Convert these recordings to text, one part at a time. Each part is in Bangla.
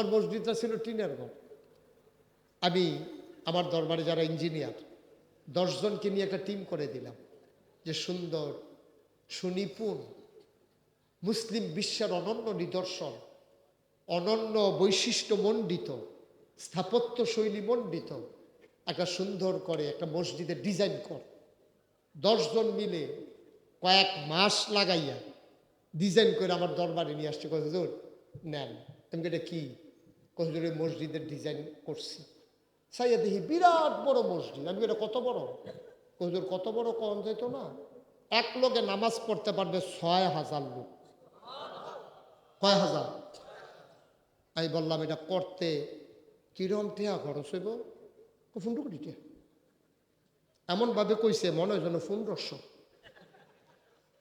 মসজিদটা ছিল টিনের ঘর। আমি আমার দরবারে যারা ইঞ্জিনিয়ার 10 জনকে নিয়ে একটা টিম করে দিলাম, যে সুন্দর সুনিপুণ মুসলিম বিশ্বের অনন্য নিদর্শন, অনন্য বৈশিষ্ট্য মণ্ডিত, স্থাপত্য শৈলী মণ্ডিত একটা সুন্দর করে একটা মসজিদের ডিজাইন কর। 10 জন মিলে কয়েক মাস লাগাইয়া ডিজাইন করে আমার দরবারে নিয়ে আসছে। কত হুজুর নেন। আমি এটা কি? কত হুজুর মসজিদের ডিজাইন করছি। সাইয়া দেখি বিরাট বড় মসজিদ। আমি এটা কত বড়? হুজুর কত বড় কম যেত না, এক লোকে নামাজ পড়তে পারবে 6000 লোক। কয় হাজার? আমি বললাম এটা করতে কিরম টিয়া খরচ হইব? 15 কোটি টাকা। এমনভাবে কইছে মনে হয় যেন 1500।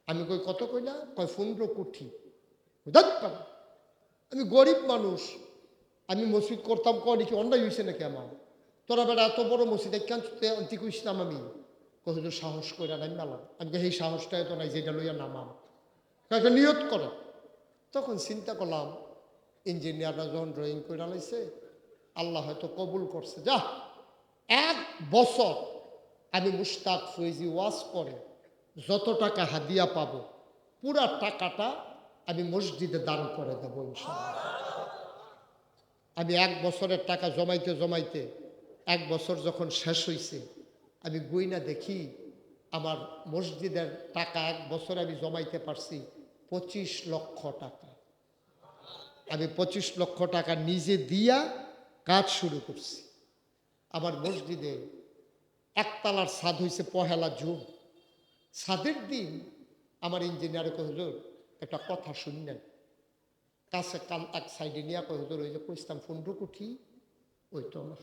আমি কই কত কইলা? কয় 15 কোটি। আমি গরিব মানুষ, আমি মসজিদ করতাম, কয় নাকি অন্যায় হয়েছে নাকি আমার? তোরা বেড়া এত বড় মসজিদ কেন অন্তিক ইসলাম? আমি কহিল সাহস কইরা নামালাম। আমি এই সাহসটাই তো নাই যেটা লইয়া নামাম, একটা নিয়ত করে। তখন চিন্তা করলাম ইঞ্জিনিয়াররা যখন ড্রয়িং করে লাইছে, আল্লাহ হয়তো কবুল করছে। যা 1 বছর আমি মুশতাক ফৈজি ওয়াজ করে যত টাকা হাদিয়া পাবো পুরা টাকাটা আমি মসজিদে দান করে দেবো ইনশাআল্লাহ। আমি 1 বছরের টাকা জমাইতে জমাইতে 1 বছর যখন শেষ হয়েছে, আমি গইনা দেখি আমার মসজিদের টাকা 1 বছরে আমি জমাইতে পারছি 25 লক্ষ টাকা। আমি 25 লক্ষ টাকা নিজে দিয়া কাজ শুরু করছি। আমার মসজিদে একতলার ছাদ হয়েছে 1 জুন। ছাদের দিন আমার ইঞ্জিনিয়ারে কহিল একটা কথা শুনলেন, কাছে কান এক সাইডে নিয়ে কহিল ওই যে কইতাম 15 কোটি ওই তো না।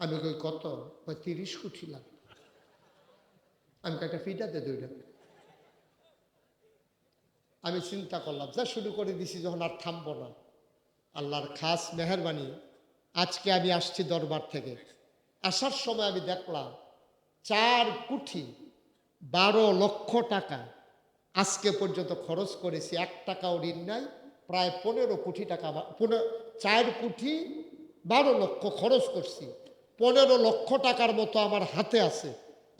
আমি কই কত? 30 কোটি লাগে। আমি একটা ফিটাতে দুইটা। আমি চিন্তা করলাম, যা শুরু করে দিছি যখন আর থামবো না। আল্লাহর খাস মেহেরবানি, আজকে আমি আসছি দরবার থেকে। আসার সময় আমি দেখলাম 4 কোটি 12 লক্ষ টাকা আজকে পর্যন্ত খরচ করেছি, 1 টাকাও ঋণ নাই। প্রায় 15 কোটি টাকা, 4 কোটি 12 লক্ষ খরচ করছি। 15 লক্ষ টাকার মতো আমার হাতে আছে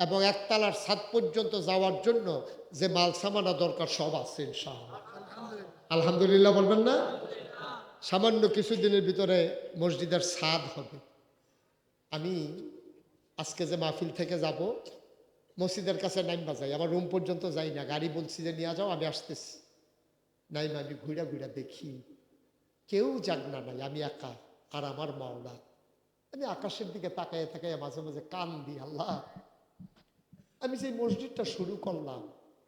এবং একতলার ছাদ পর্যন্ত যাওয়ার জন্য যে মাল সামানা দরকার সব আছে ইনশাআল্লাহ। আলহামদুলিল্লাহ বলবেন না? সামান্য কিছুদিনের ভিতরে মসজিদের ছাদ হবে। আমি আজকে যে মাহফিল থেকে যাব মসজিদের কাছে নাইমবা যাই, আমার রুম পর্যন্ত যাই না, গাড়ি বলছি যে নিয়ে যাও আমি আসতেছি। নাইমা আমি ঘুরা ঘুরা দেখি কেউ জাগনা নাই, আমি একা আর আমার মাওলা। আমি আকাশের দিকে তাকাইয়া তাকাইয়া মাঝে মাঝে কান দিই, আল্লাহ আমি যে মসজিদটা শুরু করলাম,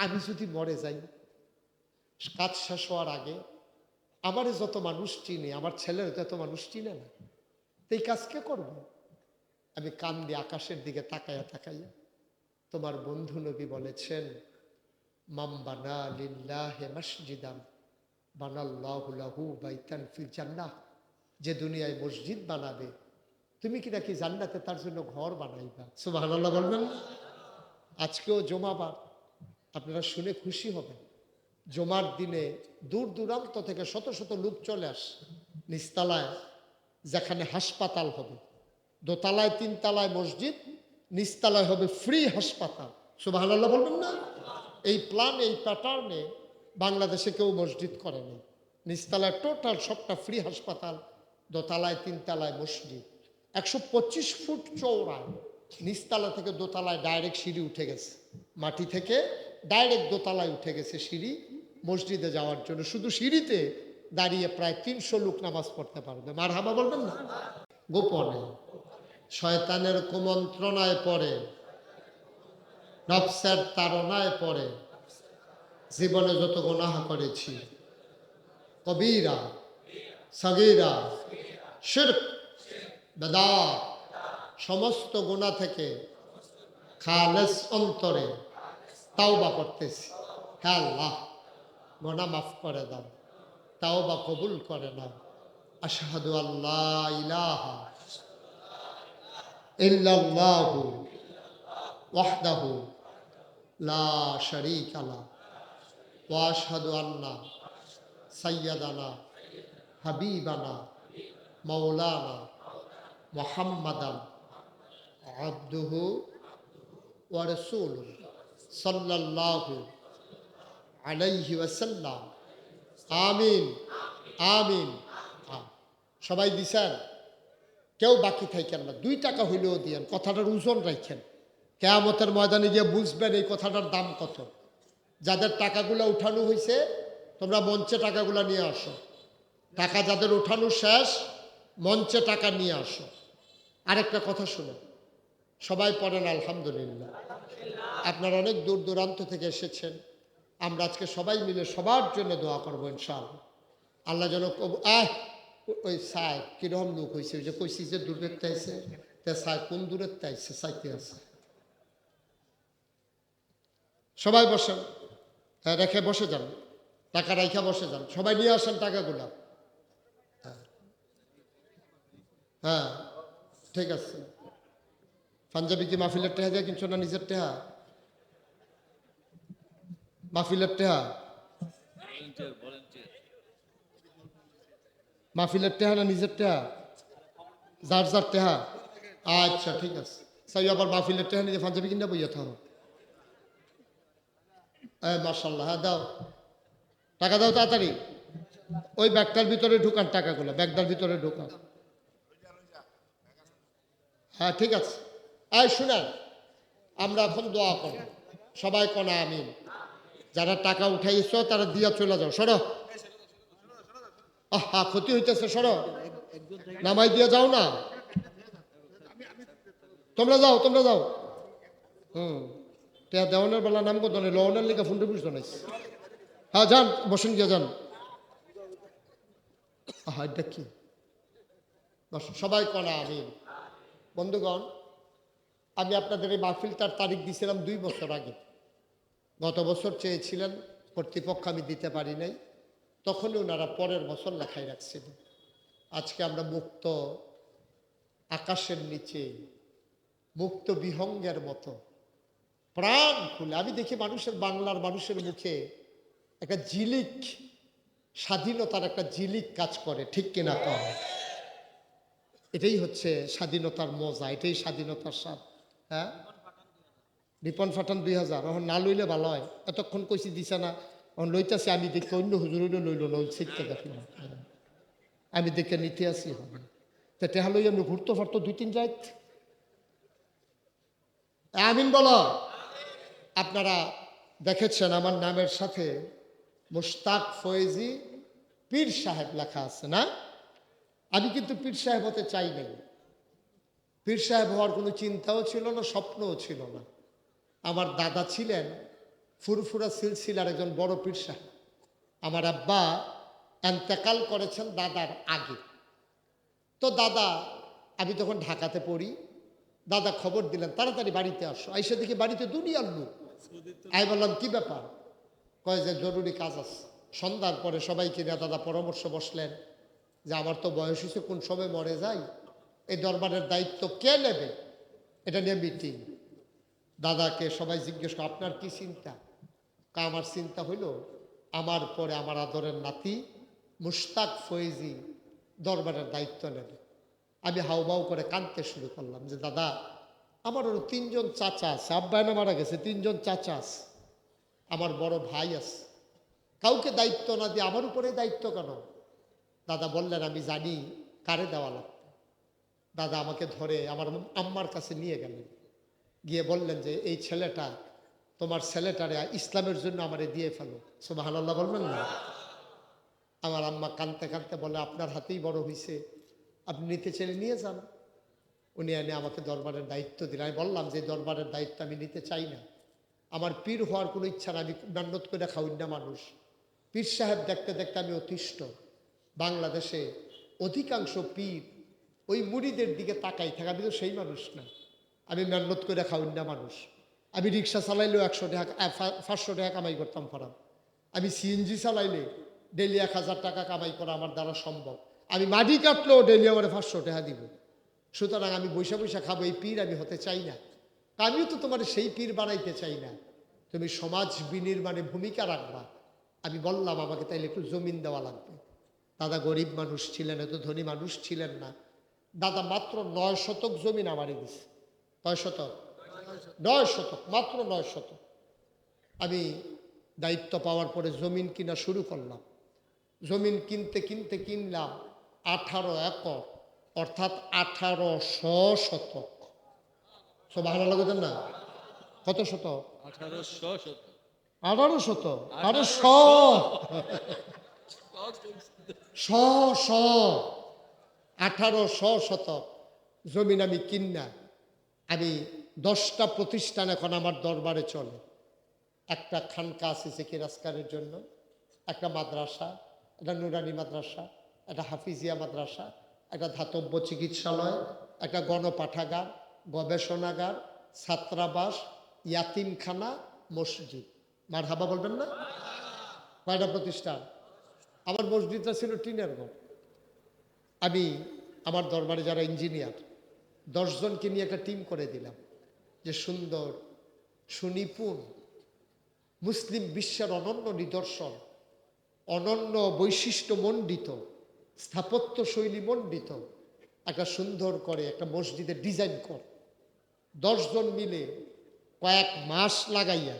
আমি যদি মরে যাই কাজ শেষ হওয়ার আগে, আমার যত মানুষ চিনে আমার ছেলের তো এত মানুষ চিনে না, তো এই কাজ কে করবে? আমি কান দিয়ে আকাশের দিকে তাকাইয়া তাকাইয়া তোমার বন্ধু নবী বলেছেন, মাম বানা লিল্লাহি মসজিদান বানাল্লাহু লাহু বাইতান ফিল জান্নাহ। যে দুনিয়ায় মসজিদ বানাবে তুমি কি নাকি জান্নাতে তার জন্য ঘর বানাইবা? সুবহানাল্লাহ বলবেন। আজকেও জুমাবার, আপনারা শুনে খুশি হবেন। জুমার দিনে দূর দূরান্ত থেকে শত শত লোক চলে আসে নিচতলায়, যেখানে হাসপাতাল হবে। দোতলায় 3 তলায় মসজিদ, নিচতলায় হবে ফ্রি হাসপাতাল। সুবহানাল্লাহ বলবেন না? এই প্ল্যান, এই প্যাটার্নে বাংলাদেশে কেউ মসজিদ করেনি। নিচতলায় টোটাল সবটা ফ্রি হাসপাতাল, দোতলায় 3 তলায় মসজিদ। 125 ফুট চওড়ায় নিচতলা থেকে দোতলায় ডাইরেক্ট সিঁড়ি উঠে গেছে, মাটি থেকে ডাইরেক্ট দোতলায় উঠে গেছে সিঁড়ি মসজিদে যাওয়ার জন্য। শুধু সিঁড়িতে দাঁড়িয়ে প্রায় 300 লোক নামাজ পড়তে পারবে। মারহাবা বলবেন না? গোপনে শয়তানের কুমন্ত্রণায় পড়ে, নফসের তাড়নায় পড়ে জীবনে যত গুনাহ করেছি, কবিরা সগীরা শিরক বেদাত, সমস্ত গুনাহ থেকে খালেস অন্তরে তাওবা করতেছি। হ্যাঁ আল্লাহ গুনাহ মাফ করে দাও, তাওবা কবুল করে নাও। আশহাদু আল্লা ইলাহা ইল্লাল্লাহু ওয়াহদাহু লা শারীকা লাহু ওয়া আশহাদু আন্না সাইয়্যিদানা হাবিবানা মাওলানা মুহাম্মাদান আবদুহু ওয়া রাসূলুহু সাল্লাল্লাহু আলাইহি ওয়াসাল্লাম। আমিন আমিন। সবাই দিছেন, কেউ বাকি থাকেন না। 2 টাকা হইলেও দিয়েন, কথাটার ওজন রাখেন। কিয়ামতের ময়দানে গিয়ে বুঝবেন এই কথাটার দাম কত। যাদের টাকাগুলো উঠানো হয়েছে, তোমরা মঞ্চে টাকাগুলো নিয়ে আসো। টাকা যাদের উঠানো শেষ, মঞ্চে টাকা নিয়ে আসো। আরেকটা কথা শুনো, সবাই পড়েন আলহামদুলিল্লাহ। আপনারা অনেক দূর দূরান্ত থেকে এসেছেন। আমরা আজকে সবাই মিলে সবার জন্য দোয়া করবো ইনশাআল্লাহ। আল্লাহ যেন ওই সাই কিরকম লোক হয়েছে, ওই যে কইছি যে দূরের তাইছে, সাই কোন দূরের তাইছে, সাইতে আছে। সবাই বসেন, হ্যাঁ রেখে বসে যান, টাকা রাইখা বসে যান। সবাই নিয়ে আসেন টাকাগুলা। হ্যাঁ ঠিক আছে। পাঞ্জাবি কি মাহফিলের টেহা দিয়ে কিনছো না নিজের টেহা? মাহফিলের টেহা, মাহফিলের টেহা না নিজের টেহা? যার যার টেহা। আচ্ছা ঠিক আছে। সাই আবার মাহফিলের টেহা নিজে পাঞ্জাবি কিনা বইয়া থাকো। মার্শাল্লাহ, হ্যাঁ দাও, টাকা দাও তাড়াতাড়ি। ওই ব্যাগটার ভিতরে ঢুকান টাকাগুলো, ব্যাগটার ভিতরে ঢুকান। হ্যাঁ ঠিক আছে। শুনেন, আমরা এখন দোয়া করব, সবাই কোনা আমিন। যারা টাকা উঠাইছ তারা দিয়া চলে যাও, সরো। ক্ষতি হইতেছে, সরো, নামাই দিয়ে যাও না। তোমরা যাও, তোমরা যাও। দেওয়ানের বেলা নাম কত নেই, লওয়ানের লিখে ফোনটা বুঝতো নাই। হ্যাঁ যান, বসেন গিয়ে যান। এটা কি সবাই কনা আমিন। বন্ধুগণ, আমি আপনাদের এই মাহফিলটার তারিখ দিয়েছিলাম 2 বছর আগে। গত বছর চেয়েছিলেন, কর্তৃপক্ষ আমি দিতে পারি নাই, তখনই ওনারা পরের বছর লেখাই রাখছিল। আজকে আমরা মুক্ত আকাশের নিচে, মুক্ত বিহঙ্গের মতো প্রাণ খুলে আমি দেখি মানুষের, বাংলার মানুষের মুখে একটা জিলিক, স্বাধীনতার একটা জিলিক কাজ করে, ঠিক কিনা কম? এটাই হচ্ছে স্বাধীনতার মজা, এটাই স্বাধীনতার স্বাদ। হ্যাঁ, রিপন ফাটান 2000 এখন না লইলে ভালো হয়। এতক্ষণ কইছি দিছে না, এখন লইতেছি। আমি দেখে অন্য হুজুর হইলে লইল না, ওই সিটটা দেখলাম, আমি দেখে নিতে আসি হবে। তা টেহা লই আমি ঘুরতে ফারতো 2-3 রাত। আমিন বলো। আপনারা দেখেছেন আমার নামের সাথে মুশতাক ফয়েজি পীর সাহেব লেখা আছে না? আমি কিন্তু পীর সাহেব হতে চাই নাই। পীর সাহেব হওয়ার কোনো চিন্তাও ছিল না, স্বপ্নও ছিল না। আমার দাদা ছিলেন ফুরফুরা সিলসিলার একজন বড় পীর সাহেব। আমার আব্বা এন্তেকাল করেছেন দাদার আগে। তো দাদা, আমি তখন ঢাকাতে পড়ি, দাদা খবর দিলেন তাড়াতাড়ি বাড়িতে আসো। আইসা দেখি বাড়িতে দুনিয়ার লোক। আমি বললাম কি ব্যাপার? কয় যে জরুরি কাজ আছে। সন্ধ্যার পরে সবাইকে নিয়ে দাদা পরামর্শ বসলেন যে আমার তো বয়স হয়েছে, কোন সময় মরে যাই, এই দরবারের দায়িত্ব কে নেবে, এটা নিয়ে মিটিং। দাদাকে সবাই জিজ্ঞেস করে আপনার কি চিন্তা? আমার চিন্তা হইল আমার পরে আমার আদরের নাতি মুশতাক ফয়েজি দরবারের দায়িত্ব নেবে। আমি হাউমাউ করে কাঁদতে শুরু করলাম যে দাদা, আমার ওর 3 জন চাচা আছে, আব্বায়না মারা গেছে, 3 জন চাচা আছে, আমার বড় ভাই আছে, কাউকে দায়িত্ব না দিয়ে আমার উপরে দায়িত্ব কেন? দাদা বললেন আমি জানি কারে দেওয়া লাগবে। দাদা আমাকে ধরে আমার আম্মার কাছে নিয়ে গেলেন, গিয়ে বললেন যে এই ছেলেটা, তোমার ছেলেটারে ইসলামের জন্য আমারে দিয়ে ফেলো। সুবহানাল্লাহ বলবেন না? আমার আম্মা কাঁদতে কাঁদতে বলে আপনার হাতেই বড় হয়েছে, আপনি নিতে চাইলে নিয়ে যান। উনি এনে আমাকে দরবারের দায়িত্ব দিলেন। আমি বললাম যে দরবারের দায়িত্ব আমি নিতে চাই না, আমার পীর হওয়ার কোনো ইচ্ছা না, আমি মেহনত করে খাওয়াই না মানুষ। পীর সাহেব দেখতে দেখতে আমি অতিষ্ঠ। বাংলাদেশে অধিকাংশ পীর ওই মুড়িদের দিকে তাকাই থাকে, আমি তো সেই মানুষ না। আমি মেহনত করে খাওয়াই না মানুষ। আমি রিক্সা চালাইলেও 100 টাকা 500 টাকা কামাই করতাম ফরাম। আমি সিএনজি চালাইলে ডেলি 1000 টাকা কামাই করা আমার দ্বারা সম্ভব। আমি মাটি কাটলেও ডেলি আমার 500 টাকা দিব। সুতরাং আমি বৈশা বৈশা খাবো, এই পীর আমি হতে চাই না। আমিও তো তোমার সেই পীর বানাইতে চাই না, তুমি সমাজ বিনির্মাণে ভূমিকা রাখবা। আমি বললাম আমাকে তাইলে একটু জমিন দেওয়া লাগবে। দাদা গরিব মানুষ ছিলেন, এত ধনী মানুষ ছিলেন না। দাদা মাত্র 9 শতক জমিন আমারই দিছে। কয় শতক? 9 শতক, মাত্র 9 শতক। আমি দায়িত্ব পাওয়ার পরে জমিন কিনা শুরু করলাম। জমিন কিনতে কিনতে কিনলাম 18 একর, অর্থাৎ 1800 শতক। সব ভালো লাগতেন না? কত শতক? 1800 শতক। 18 শতক, আরে 1800 শতক জমিন আমি কিনা, আমি 10টা প্রতিষ্ঠান এখন আমার দরবারে চলে। একটা খানকা আছে সিকিরাজকারের জন্য, একটা মাদ্রাসা, একটা নুরানি মাদ্রাসা, একটা হাফিজিয়া মাদ্রাসা, একটা ধাতব্য চিকিৎসালয়, একটা গণপাঠাগার, গবেষণাগার, ছাত্রাবাস, ইয়াতিমখানা, মসজিদ। মারহাবা বলবেন না? কয়টা প্রতিষ্ঠান? আমার মসজিদটা ছিল টিনের ঘর। আমি আমার দরবারে যারা ইঞ্জিনিয়ার 10 জনকে নিয়ে একটা টিম করে দিলাম, যে সুন্দর সুনিপুণ মুসলিম বিশ্বের অনন্য নিদর্শন, অনন্য বৈশিষ্ট্য মণ্ডিত, স্থাপত্য শৈলী মণ্ডিত একটা সুন্দর করে একটা মসজিদের ডিজাইন কর। 10 জন মিলে কয়েক মাস লাগাইয়া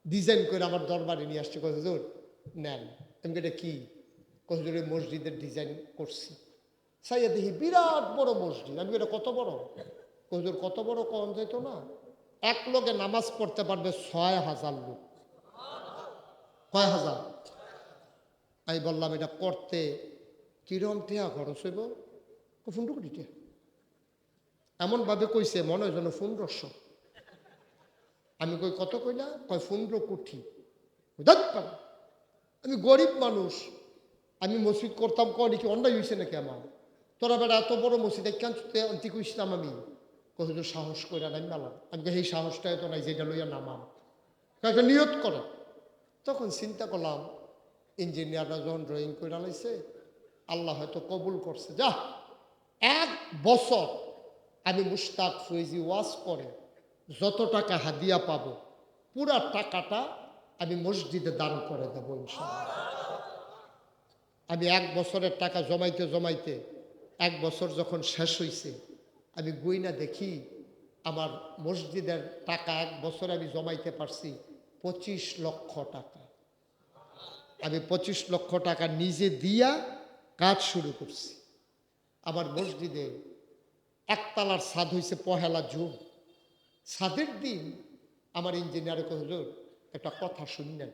ডিজাইন করে আমার দরবারে নিয়ে আসছে। কয় হুজুর নেন। আমি এটা কি? কয় হুজুর এই মসজিদের ডিজাইন করছি। সাইয়া দেখি বিরাট বড় মসজিদ। আমি এটা কত বড়? কয় হুজুর কত বড় কম যেত না, এক লোকে নামাজ পড়তে পারবে 6000 লোক। কয় হাজার? আমি বললাম এটা করতে কিরম টেয়া খরচ হইব? 15 কোটি টাকা। এমনভাবে কইছে মনে হয় যেন 1500। আমি কই কত কইলা? কয় 15 কোটি। আমি গরিব মানুষ, আমি মসজিদ করতাম, কয় নাকি অন্যায় হয়েছে নাকি আমার? তোরা বেটা এত বড় মসজিদ আনতে কইছিলাম আমি। কত সাহস করে নাম নালাম। আমি এই সাহসটাই তো নাই যেটা লইয়া নামাম। একটা নিয়ত করে। তখন চিন্তা করলাম ইঞ্জিনিয়াররা যখন ড্রয়িং করে লাইছে, আল্লাহ হয়তো কবুল করছে। যা 1 বছর আমি মুশতাক ফৈজি ওয়াজ করে যত টাকা হাদিয়া পাবো পুরা টাকাটা আমি মসজিদে দান করে দেবো ইনশাআল্লাহ। আমি 1 বছরের টাকা জমাইতে জমাইতে 1 বছর যখন শেষ হয়েছে, আমি গইনা দেখি আমার মসজিদের টাকা 1 বছরে আমি জমাইতে পারছি 25 লক্ষ টাকা। আমি 25 লক্ষ টাকা নিজে দিয়া কাজ শুরু করছি। আমার মসজিদে একতলার ছাদ হয়েছে 1 জুন। ছাদের দিন আমার ইঞ্জিনিয়ারে কয় হুজুর একটা কথা শুনলেন।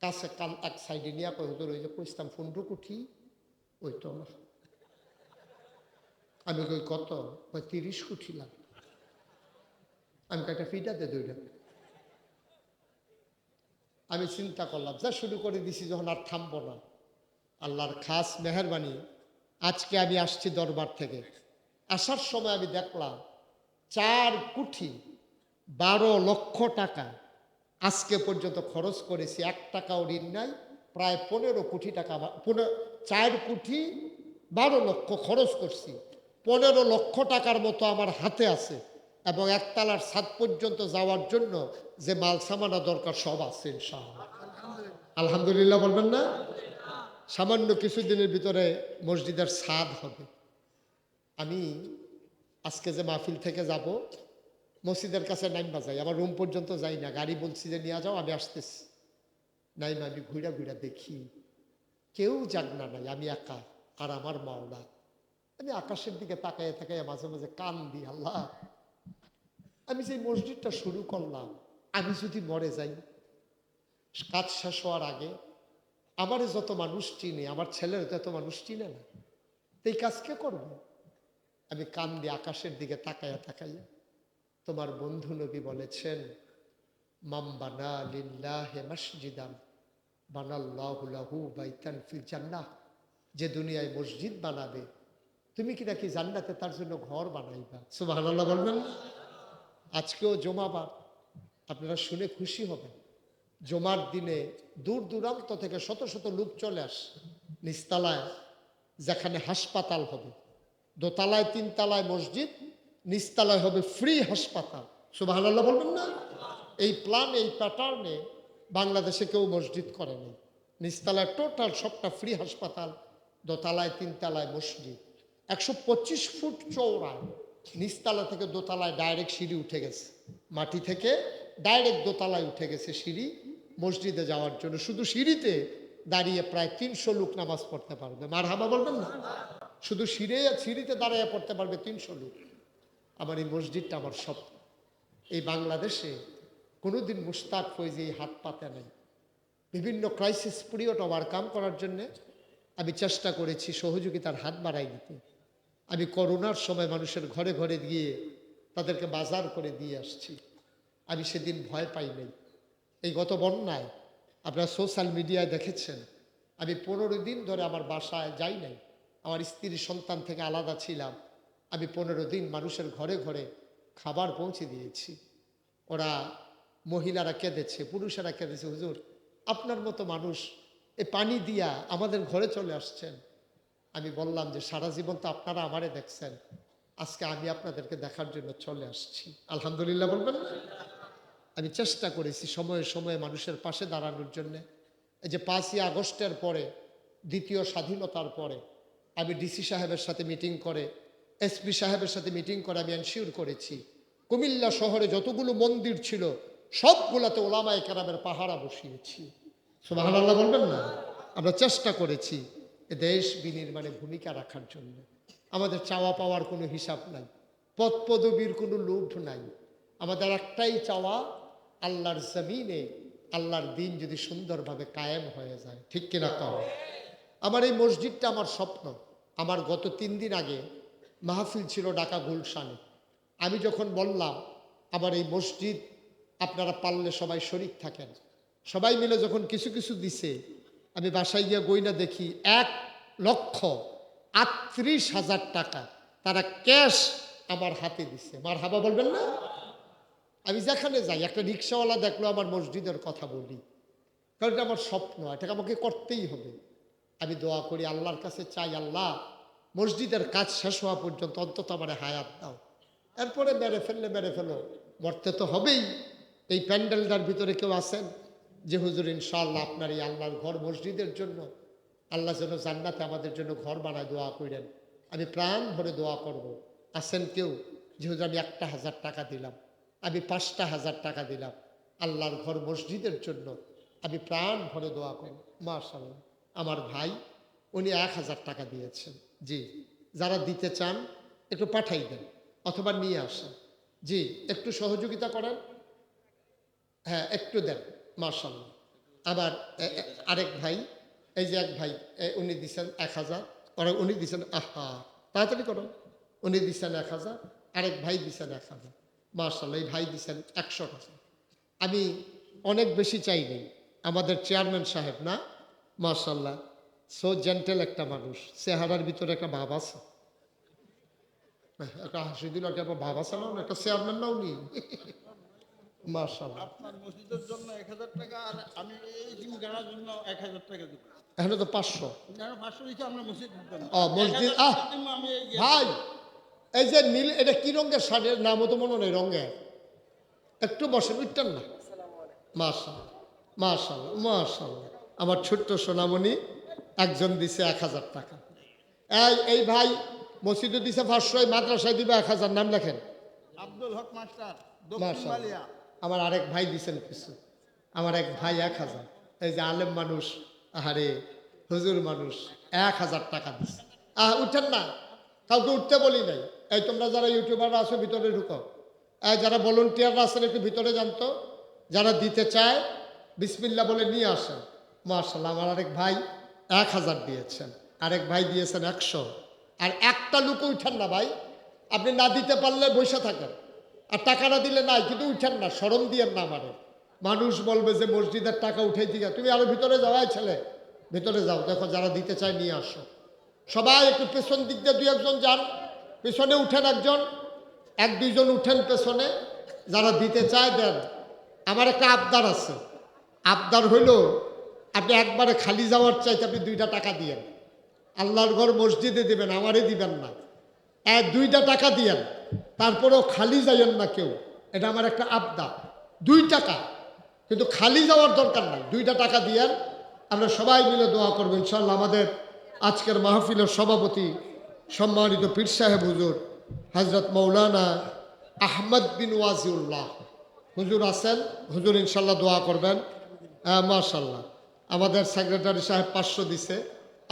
কাছে কান এক সাইডে নিয়ে কয় হুজুর ওই যে কইতাম 15 কোটি ওই তো না। আমি কই কত? কয় 30 কোটি লাগে। আমি কয়েকটা ফিটাতে দইটা। আমি চিন্তা করলাম, যা শুরু করে দিছি যখন আর থামবো না। আল্লাহর খাস মেহেরবানি, আজকে আমি আসছি দরবার থেকে। আসার সময় আমি দেখলাম 4 কোটি 12 লক্ষ টাকা আজকে পর্যন্ত খরচ করেছি, 1 টাকাও ঋণ নাই। প্রায় 15 কোটি টাকা, 4 কোটি 12 লক্ষ খরচ করছি। 15 লক্ষ টাকার মতো আমার হাতে আছে এবং একতলার ছাদ পর্যন্ত যাওয়ার জন্য যে মাল সামানা দরকার সব আছে ইনশাআল্লাহ। আলহামদুলিল্লাহ বলবেন না? সামান্য কিছুদিনের ভিতরে মসজিদের ছাদ হবে। আমি আজকে যে মাহফিল থেকে যাব মসজিদের কাছে নাইমা যাই, আমার রুম পর্যন্ত যাই না, গাড়ি বলছি যে নিয়ে যাও, আমি আসতেছি। নাইমা আমি ঘুরা ঘুরা দেখি কেউ জাগনা নাই, আমি একা আর আমার মাওলা। আমি আকাশের দিকে তাকাইয়ে তাকাইয়ে মাঝে মাঝে কান দিই, আল্লাহ আমি যে মসজিদটা শুরু করলাম, আমি যদি মরে যাই কাজ শেষ হওয়ার আগে, আমারে যত মানুষ চিনে আমার ছেলের তত মানুষ চিনে না, এই কাজ কে করবে? আমি কান দিয়ে আকাশের দিকে তাকাইয়া তাকাইয়া, তোমার বন্ধু নবী বলেছেন মাম বানা লিল্লাহি মসজিদান বানাল্লাহু লাহু বাইতান ফিল জান্নাহ। যে দুনিয়ায় মসজিদ বানাবে তুমি কি নাকি জান্নাতে তার জন্য ঘর বানাইবা। সুবহানাল্লাহ বলবেন। আজকেও জুমাবার, আপনারা শুনে খুশি হবেন। জুমার দিনে দূর দূরান্ত থেকে শত শত লোক চলে আসে নিচতলায়, যেখানে হাসপাতাল হবে। দোতলায় 3 তলায় মসজিদ, নিচতলায় হবে ফ্রি হাসপাতাল। সুবহানাল্লাহ বলবেন না? এই প্ল্যান, এই প্যাটার্নে বাংলাদেশে কেউ মসজিদ করেনি। নিচতলায় টোটাল সবটা ফ্রি হাসপাতাল, দোতলায় 3 তলায় মসজিদ, 125 ফুট চওড়া। নিচতলা থেকে দোতলায় ডাইরেক্ট সিঁড়ি উঠে গেছে, মাটি থেকে ডাইরেক্ট দোতলায় উঠে গেছে সিঁড়ি মসজিদে যাওয়ার জন্য। শুধু সিঁড়িতে দাঁড়িয়ে প্রায় 300 লোক নামাজ পড়তে পারবে। মারহাবা বলবেন না? শুধু সিঁড়িতে দাঁড়িয়ে পড়তে পারবে 300 লোক। আমার এই মসজিদটা আমার স্বপ্ন। এই বাংলাদেশে কোনোদিন মুশতাক ফৈজি হাত পাতে নাই। বিভিন্ন ক্রাইসিস পিরিয়ড ওভারকাম করার জন্যে আমি চেষ্টা করেছি সহযোগিতার হাত বাড়াই দিতে। আমি করোনার সময় মানুষের ঘরে ঘরে গিয়ে তাদেরকে বাজার করে দিয়ে আসছি। আমি সেদিন ভয় পাই নাই। এই গত বন্যায় আপনারা সোশ্যাল মিডিয়ায় দেখেছেন, আমি 15 দিন ধরে আমার বাসায় যাই নাই। আমার স্ত্রী সন্তান থেকে আলাদা ছিলাম। আমি 15 দিন মানুষের ঘরে ঘরে খাবার পৌঁছে দিয়েছি। ওরা মহিলারা কেঁদেছে, পুরুষেরা কেঁদেছে, হুজুর আপনার মতো মানুষ এ পানি দিয়া আমাদের ঘরে চলে আসছেন। আমি বললাম যে সারা জীবন তো আপনারা আমারে দেখছেন, আজকে আমি আপনাদেরকে দেখার জন্য চলে আসছি। আলহামদুলিল্লাহ বলবেন। আমি চেষ্টা করেছি সময়ে সময়ে মানুষের পাশে দাঁড়ানোর জন্যে। এই যে 5ই আগস্টের পরে, দ্বিতীয় স্বাধীনতার পরে আমি ডিসি সাহেবের সাথে মিটিং করে, এসপি সাহেবের সাথে মিটিং করে আমি এনশিওর করেছি কুমিল্লা শহরে যতগুলো মন্দির ছিল সবগুলোতে ওলামায়ে কেরামের পাহারা বসিয়েছি। সুবহানাল্লাহ বলবেন না? আমরা চেষ্টা করেছি এ দেশ বিনির্মাণে ভূমিকা রাখার জন্য। আমাদের চাওয়া পাওয়ার কোনো হিসাব নাই, পদ পদবীর কোনো লোভ নাই। আমাদের একটাই চাওয়া, আল্লাহর জমিনে আল্লাহর দিন যদি সুন্দরভাবে কায়েম হয়ে যায়। ঠিক কিনা কও? আমার এই মসজিদটা আমার স্বপ্ন। আমার গত 3 দিন আগে মাহফিল ছিল ঢাকা গুলশানে। আমি যখন বললাম আমার এই মসজিদ আপনারা পারলে সবাই শরীক থাকেন, সবাই মিলে যখন কিছু কিছু দিছে, আমি বাসায় গিয়ে গয়না দেখি 1,38,000 টাকা তারা ক্যাশ আমার হাতে দিছে। মারহাবা বলবেন না? আমি যেখানে যাই একটা রিক্সাওয়ালা দেখলো আমার মসজিদের কথা বলি, কারণ এটা আমার স্বপ্ন, এটাকে আমাকে করতেই হবে। আমি দোয়া করি, আল্লাহর কাছে চাই, আল্লাহ মসজিদের কাজ শেষ হওয়া পর্যন্ত অন্তত আমার হায়াত দাও। এরপরে মেরে ফেলো, মরতে তো হবেই। এই প্যান্ডেলটার ভিতরে কেউ আছেন যে হুজুর ইনশাআল্লাহ আপনার এই আল্লাহর ঘর মসজিদের জন্য আল্লাহ যেন জান্নাতে আমাদের জন্য ঘর বানায়, দোয়া করেন। আমি প্রাণ ভরে দোয়া করব। আছেন কেউ যে হুজুর আমি 1,000 টাকা দিলাম, আমি 5,000 টাকা দিলাম আল্লাহর ঘর মসজিদের জন্য, আমি প্রাণ ভরে দোয়া করব। মাশাআল্লাহ, আমার ভাই উনি 1,000 টাকা দিয়েছেন। জি, যারা দিতে চান একটু পাঠাই দেন অথবা নিয়ে আসেন। জি, একটু সহযোগিতা করেন, হ্যাঁ একটু দেন। মাশাআল্লাহ। আবার আরেক ভাই, এই যে এক ভাই উনি দিচ্ছেন 1,000, উনি দিচ্ছেন, আহা তাড়াতাড়ি করো, উনি দিচ্ছেন 1,000, আরেক ভাই দিচ্ছেন 1,000। মাশাআল্লাহ, এই ভাই দিচ্ছেন 100 টাকা। আমি অনেক বেশি চাইনি, আমাদের চেয়ারম্যান সাহেব না, মাশাআল্লাহ সো জেন্টেল একটা মানুষ, চেহারার ভিতরে একটা ভাব আছে, একটা হাসি দিল, একটা ভাব আছে না, একটা চেয়ারম্যান না উনি। মাশাআল্লাহ। আপনার মসজিদের জন্য 1,000 টাকা আর আমি এই জিম গাড়ার জন্য 1,000 টাকা দিব। এখানে তো 500। না 500 দিতে আমরা মসজিদ দিতাম। ও মসজিদ, আমি ভাই এই যে নীল, এটা কি রঙের শাড়ির নামও তো মনে নেই রঙের, একটু বসে উঠতেন না। মাশাআল্লাহ মাশাআল্লাহ মাশাআল্লাহ, আমার ছোট্ট সোনামণি একজন দিছে 1,000 টাকা। এই ভাই মসজিদে দিছে 500, মাদ্রাসায় দিবে 1,000, নাম লেখেন। আব্দুল হক মাস্টার, দক্ষিণ মাশাআল্লাহ। বালিয়া। আমার আরেক ভাই দিছেন কিছু, আমার এক ভাই 1,000। এই যে আলেম মানুষ, আহারে হুজুর মানুষ, 1,000 টাকা দিচ্ছে। উঠেন না, কাউকে উঠতে বলি নাই। এই তোমরা যারা ইউটিউবাররা আছো ভিতরে ঢুকো, যারা ভলেন্টিয়াররা আছেন একটু ভিতরে জানতো, যারা দিতে চায় বিসমিল্লাহ বলে নিয়ে আসেন। মাশাআল্লাহ, আমার আরেক ভাই 1,000 দিয়েছেন, আরেক ভাই দিয়েছেন 100। আর একটা লোক উঠেন না ভাই, আপনি না দিতে পারলে বসে থাকেন, আর টাকা না দিলে নাই, কিন্তু উঠেন না, শরম দিয়েন না আমারে। মানুষ বলবে যে মসজিদের টাকা উঠে দিকে, তুমি আরো ভিতরে যাওয়াই ছেলে, ভিতরে যাও, দেখো যারা দিতে চায় নিয়ে আসো। সবাই একটু পেছন দিক দিয়ে 2-1 যান, পেছনে উঠেন, 1-2 উঠেন পেছনে, যারা দিতে চায় দেন। আমার একটা আবদার আছে, আবদার হইল আপনি একবারে খালি যাওয়ার চাইতে আপনি 2টা টাকা দিয়েন, আল্লাহর ঘর মসজিদে দিবেন, আমারে দিবেন না। 2টা টাকা দিয়েন, তারপরেও খালি যাইয়েন না কেউ, এটা আমার একটা আবদার। 2 টাকা, কিন্তু খালি যাওয়ার দরকার নাই, 2টা টাকা দিয়েন। আমরা সবাই মিলে দোয়া করবো ইনশাল্লাহ। আমাদের আজকের মাহফিলের সভাপতি সম্মানিত পীর সাহেব হুজুর হজরত মৌলানা আহমদ বিন ওয়াজিউল্লাহ হুজুর আছেন। হুজুর ইনশাল্লাহ দোয়া করবেন। হ্যাঁ মাশাল্লাহ। আমাদের সেক্রেটারি সাহেব 500 দিছে।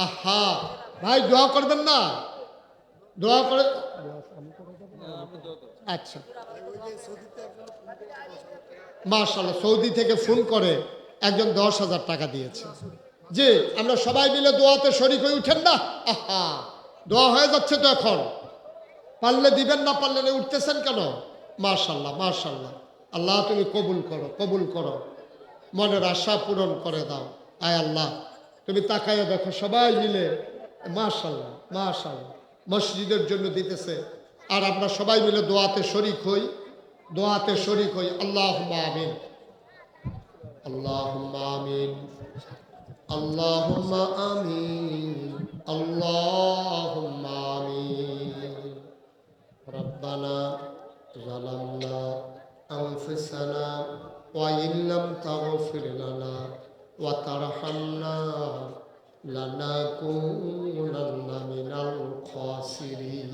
আহা ভাই দোয়া করবেন না? দোয়া করে আচ্ছা মাশাল্লাহ। সৌদি থেকে ফোন করে একজন 10,000 টাকা দিয়েছে। জি আমরা সবাই মিলে দোয়াতে শরীক হয়ে উঠেন না। আহা দোয়া হয়ে যাচ্ছে তো এখন। পারলে দিবেন, না পারলে না, উঠতেছেন কেন? মাশাল্লাহ মাশাল্লাহ। আল্লাহ তুমি কবুল করো, কবুল করো, মনের আশা পূরণ করে দাও। আয় আল্লাহ তুমি তাকাইয়া দেখো সবাই মিলে। মাশাল্লাহ মাশাল্লাহ। মসজিদের জন্য দিতেছে, আর আমরা সবাই মিলে দোয়াতে শরীক হই, দোয়াতে শরীক হই। আল্লাহুম্মা আমিন, আল্লাহুম্মা আমিন, আল্লাহুম্মা আমিন, আল্লাহুম্মা আমিন। রব্বানা যালামনা আনফুসানা ওয়া ইন লাম তাগফির লানা ওয়া তারহামনা লানাকুনান্না মিনাল খাসিরিন।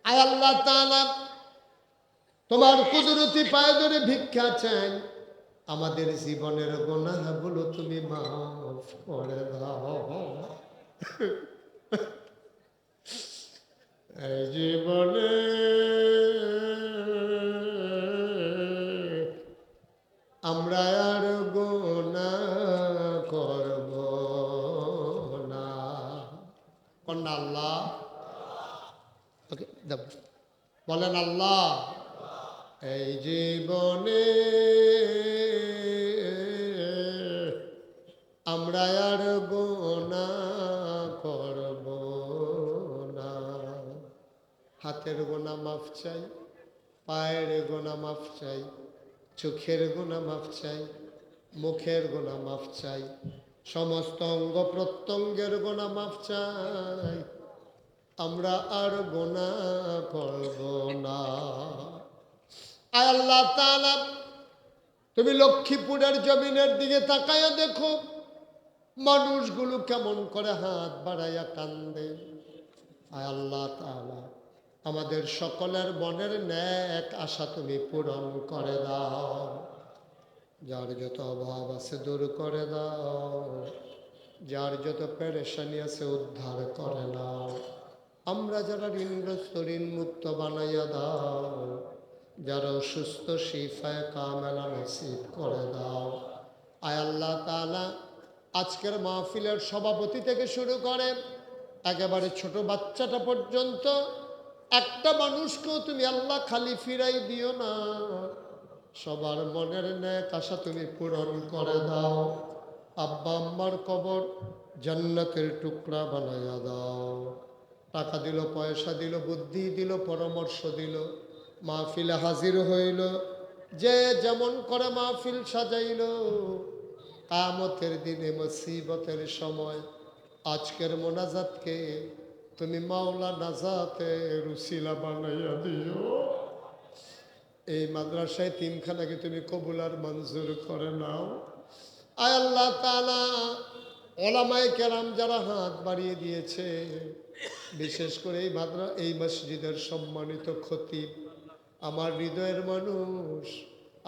আয় আল্লাহ তাআলা তোমার কুদরতি পায়ে ধরে ভিক্ষা চাই, আমাদের জীবনের গুনাহগুলো তুমি মাফ করে দাও। এই জীবনে আমরা আর গুনাহ করব না। কন্যা আল্লাহ ওকে দেব বলেন আল্লাহ এই জীবনে আমরা আর গুনাহ করব না। হাতের গুনাহ মাফ চাই, পায়ের গুনাহ মাফ চাই, চোখের গুনাহ মাফ চাই, মুখের গুনাহ মাফ চাই, সমস্ত অঙ্গ প্রত্যঙ্গের গুনাহ মাফ চাই। আমরা আর গুনাহ করব না। আয় আল্লাহ তাআলা তুমি লক্ষ্মীপুরের জমিনের দিকে তাকায়া দেখো মানুষগুলো কেমন করে হাত বাড়াইয়া কান্দে। আয় আল্লাহ তাআলা আমাদের সকলের মনের ন্যাক আশা তুমি পূরণ করে দাও। যার যত অভাব আছে দূর করে দাও, যার যত পেরেশানি আছে উদ্ধার করে নাও। আমরা যারা ঋণগ্রস্ত ঋণ মুক্ত বানাইয়া দাও, যারা অসুস্থ শিফায়ে কামেলা নসিব করে দাও। আয় আল্লাহ তাআলা আজকের মাহফিলের সভাপতি থেকে শুরু করে একেবারে ছোট বাচ্চাটা পর্যন্ত একটা মানুষকেও তুমি আল্লাহ খালি ফিরাই দিও না। সবার মনের ন্যাক আশা তুমি পূরণ করে দাও। আব্বা আম্মার কবর জান্নাতের টুকরা বানাইয়া দাও। টাকা দিল, পয়সা দিল, বুদ্ধি দিল, পরামর্শ দিল, মাহফিলে হাজির হইল, যে যেমন করে মাহফিল সাজাইল। কিয়ামতের দিনে মুসিবতের সময় আজকের মোনাজাতকে তুমি মাওলা নাজাতের উসিলা বানাইয়া দিও। এই মাদ্রাসায় তিনখানাকে তুমি কবুল আর মঞ্জুর করে নাও। আয় আল্লাহ তাআলা ওলামায়ে কেরাম যারা হাত বাড়িয়ে দিয়েছে, বিশেষ করে এই মসজিদের সম্মানিত খতিব, আমার হৃদয়ের মানুষ,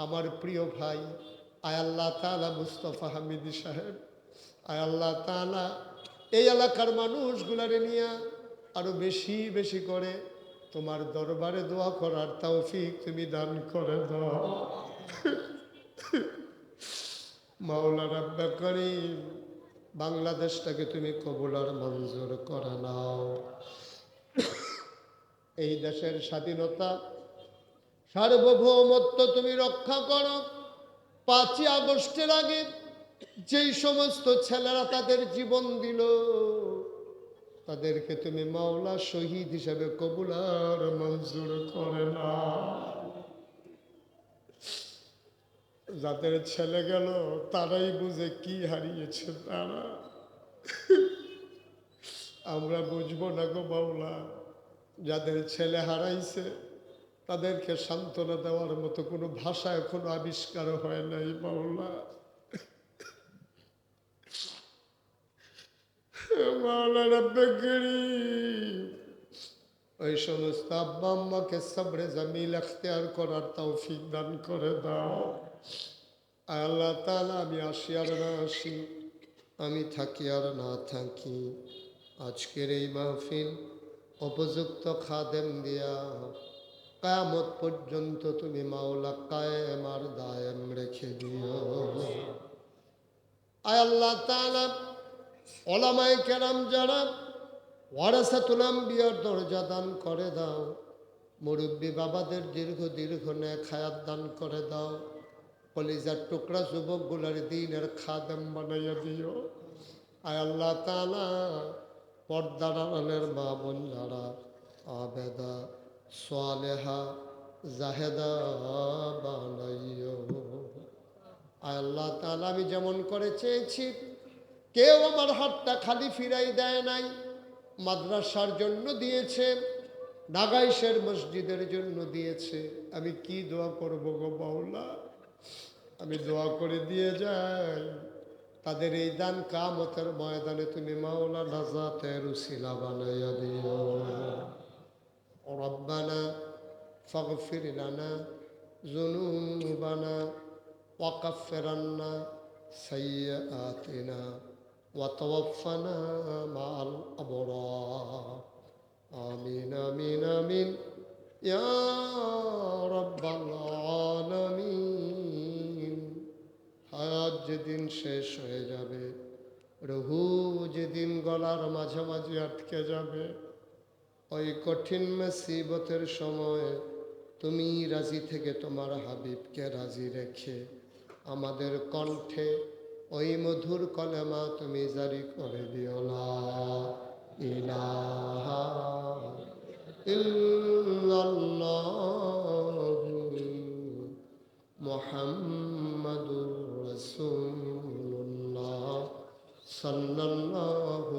আমার প্রিয় ভাই, আয় আল্লাহ তাআলা মুস্তফা হামিদি সাহেব, আয় আল্লাহ তাআলা এই এলাকার মানুষগুলারে নিয়ে আরো বেশি বেশি করে তোমার দরবারে দোয়া করার তৌফিক তুমি দান করে দাও। মাওলা রাব্বে করিম বাংলাদেশটাকে তুমি কবুল আর মঞ্জুর করে নাও। এই দেশের স্বাধীনতা সার্বভৌমত্ব তুমি রক্ষা করো। 5ই আগস্টের আগে যেই সমস্ত ছেলেরা তাদের জীবন দিল, তাদেরকে তুমি মাওলা শহীদ হিসেবে কবুল আর মঞ্জুর করে না। যাদের ছেলে গেল তারাই বুঝে কি হারিয়েছে তারা। আমরা বুঝবো না গো মাওলা। যাদের ছেলে হারাইছে তাদেরকে সান্ত্বনা দেওয়ার মতো কোনো ভাষা এখনো আবিষ্কার হয় নাই মাওলা। মাওলা রব্বে করিম ওই সমস্ত আব্বা আম্মাকে সবরে জামিল এখতিয়ার করার তৌফিক দান করে দাও। আয় আল্লাহ তাআলা, আমি আসি আর না আসি, আমি থাকি আর না থাকি, আজকের এই মাহফিল উপযুক্ত খাদেম দিয়া কিয়ামত পর্যন্ত তুমি মাওলা কায়েম আর দায়েম রেখে দিও। আয় আল্লাহ তাআলা, ওলামায়ে কেরাম যারা ওয়ারাসাতুল আম্বিয়ার দরজা দান করে দাও, মুরব্বী বাবাদের দীর্ঘ দীর্ঘ নেক হায়াত দান করে দাও, কলিজার টুকরা যুবকগুলার দ্বীনের খাদেম বানাইয়া দিও। আয় আল্লাহ তাআলা, পর্দার আড়ালের মা বোন যারা আবেদা সালেহা জাহেদা বানাইও। আয় আল্লাহ তাআলা, আমি যেমন করে চেয়েছি, কেউ আমার হাতটা খালি ফিরাই দেয় নাই। মাদ্রাসার জন্য দিয়েছে, নাগাইশের মসজিদের জন্য দিয়েছে। আমি কি দোয়া করব গো মাওলা? আমি দোয়া করে দিয়ে যাই, তাদের এই দান কিয়ামতের ময়দানে তুমি মাওলা নাজাতের উসিলা বানাইয়া দিও। রব্বানা ফাগফির লানা যুনুবানা ওয়া কাফির আন্না সাইয়্যাতিনা ওয়া তাওয়াফানা মাআল আবরার। আমিন আমিন আমিন ইয়া রাব্বাল আলামিন। হায়াত যেদিন শেষ হয়ে যাবে, রুহু যেদিন গলার মাঝামাঝি আটকে যাবে, ওই কঠিন মুসিবতের সময় তুমি রাজি থেকে তোমার হাবিবকে রাজি রেখে আমাদের কণ্ঠে ওই মধুর কলেমা তুমি জারি করে দিও, লা ইলাহা ইল্লাল্লাহু মুহাম্মাদুর রাসূলুল্লাহ সাল্লাল্লাহু